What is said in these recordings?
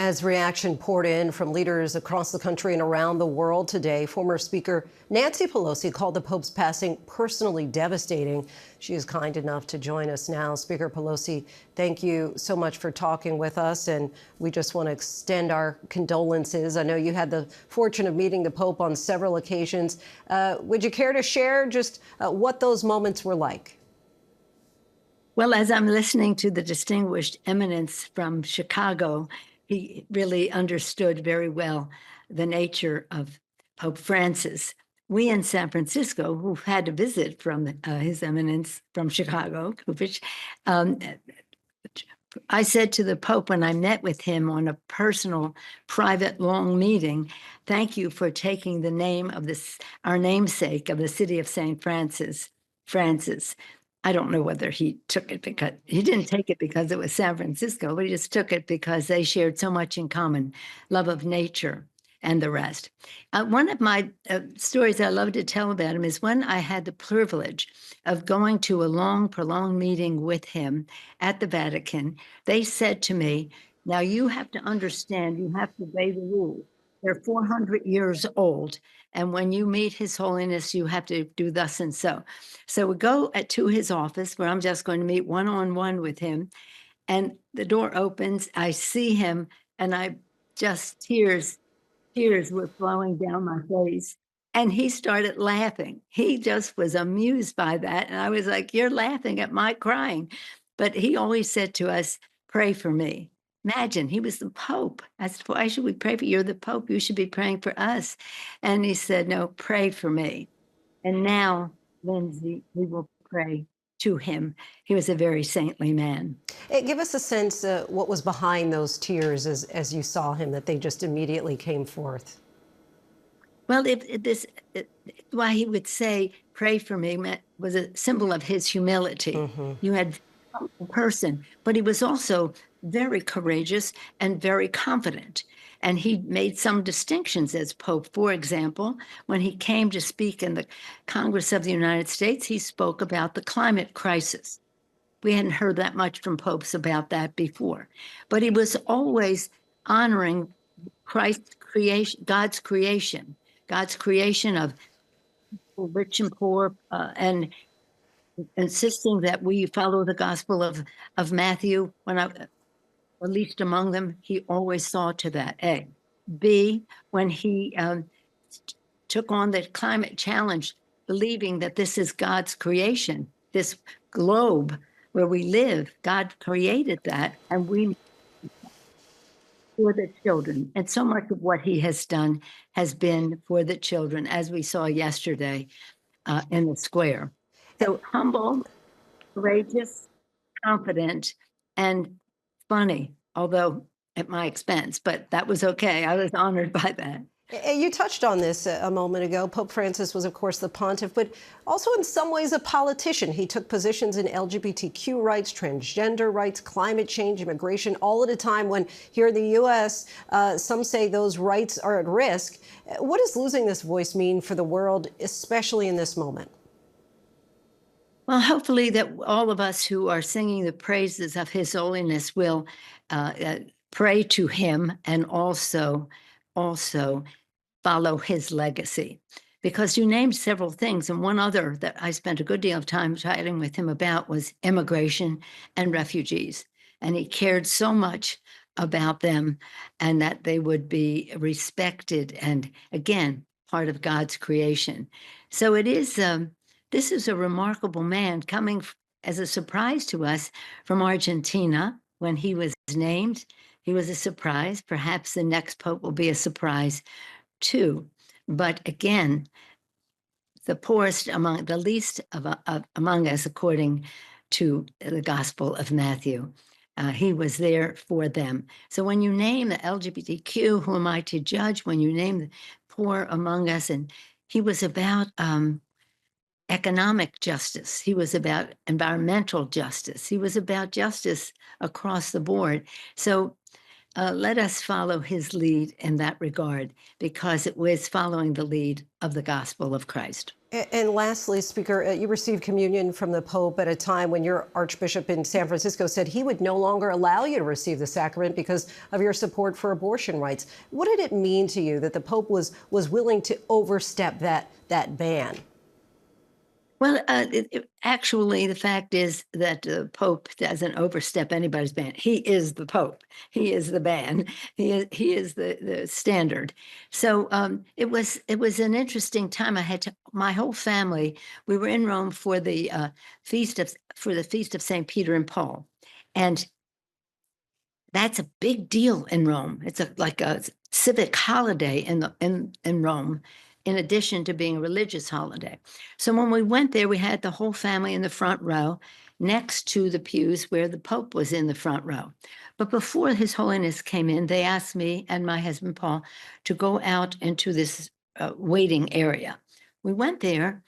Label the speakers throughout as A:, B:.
A: As reaction poured in from leaders across the country and around the world today, former Speaker Nancy Pelosi called the Pope's passing personally devastating. She is kind enough to join us now. Speaker Pelosi, thank you so much for talking with us, and we just want to extend our condolences. I know you had the fortune of meeting the Pope on several occasions. Would you care to share just what those moments were like?
B: Well, as I'm listening to the distinguished eminence from Chicago, he really understood very well the nature of Pope Francis. We in San Francisco, who've had to visit from His Eminence from Chicago, which I said to the Pope when I met with him on a personal, private, long meeting, thank you for taking the name of our namesake of the city of St. Francis. I don't know whether he took it because he didn't take it because it was San Francisco, but he just took it because they shared so much in common, love of nature and the rest. One of my stories I love to tell about him is when I had the privilege of going to a long, prolonged meeting with him at the Vatican. They said to me, now you have to understand, you have to obey the rules. They're 400 years old. And when you meet His Holiness, you have to do thus and so. So we go to his office where I'm just going to meet one-on-one with him. And the door opens, I see him, and I just tears were flowing down my face. And he started laughing. He just was amused by that. And I was like, you're laughing at my crying. But he always said to us, pray for me. Imagine, he was the Pope. I said, why should we pray for you? You're the Pope. You should be praying for us. And he said, no, pray for me. And now, Linsey, we will pray to him. He was a very saintly man.
A: Give us a sense what was behind those tears as you saw him, that they just immediately came forth.
B: Well, why he would say, pray for me, was a symbol of his humility. Mm-hmm. You had a person, but he was also very courageous and very confident. And he made some distinctions as Pope. For example, when he came to speak in the Congress of the United States, he spoke about the climate crisis. We hadn't heard that much from popes about that before. But he was always honoring Christ's creation, God's creation of rich and poor, and insisting that we follow the gospel of Matthew. Or least among them, he always saw to that, A. B, when he took on the climate challenge, believing that this is God's creation, this globe where we live, God created that, and we for the children. And so much of what he has done has been for the children, as we saw yesterday in the square. So humble, courageous, confident, and funny, although at my expense, but that was okay. I was honored by that.
A: You touched on this a moment ago. Pope Francis was, of course, the pontiff, but also in some ways a politician. He took positions in LGBTQ rights, transgender rights, climate change, immigration, all at a time when here in the U.S., some say those rights are at risk. What does losing this voice mean for the world, especially in this moment?
B: Well, hopefully that all of us who are singing the praises of His Holiness will pray to him and also follow his legacy. Because you named several things, and one other that I spent a good deal of time chatting with him about was immigration and refugees. And he cared so much about them and that they would be respected and, again, part of God's creation. So it is... This is a remarkable man coming as a surprise to us from Argentina when he was named. He was a surprise. Perhaps the next pope will be a surprise too. But again, the poorest the least among us, according to the Gospel of Matthew. He was there for them. So when you name the LGBTQ, who am I to judge? When you name the poor among us, and he was about economic justice. He was about environmental justice. He was about justice across the board. So let us follow his lead in that regard, because it was following the lead of the gospel of Christ.
A: And lastly, Speaker, you received communion from the Pope at a time when your Archbishop in San Francisco said he would no longer allow you to receive the sacrament because of your support for abortion rights. What did it mean to you that the Pope was willing to overstep that ban?
B: Well, actually, the fact is that the Pope doesn't overstep anybody's ban. He is the Pope. He is the ban. He is the standard. So it was an interesting time. I had my whole family. We were in Rome for the feast of St. Peter and Paul, and that's a big deal in Rome. It's like a civic holiday in Rome, in addition to being a religious holiday. So when we went there, we had the whole family in the front row next to the pews where the Pope was in the front row. But before His Holiness came in, they asked me and my husband, Paul, to go out into this waiting area. We went there,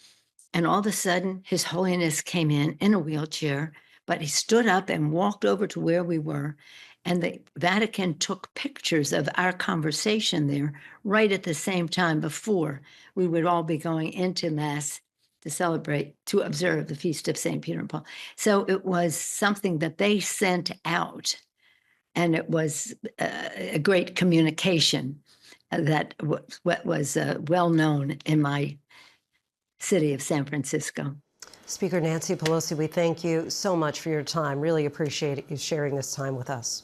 B: and all of a sudden, His Holiness came in a wheelchair, but he stood up and walked over to where we were. And the Vatican took pictures of our conversation there right at the same time before we would all be going into Mass to observe the Feast of St. Peter and Paul. So it was something that they sent out, and it was a great communication that was well known in my city of San Francisco.
A: Speaker Nancy Pelosi, we thank you so much for your time. Really appreciate you sharing this time with us.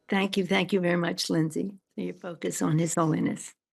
B: Thank you. Thank you very much, Linsey, for your focus on His Holiness.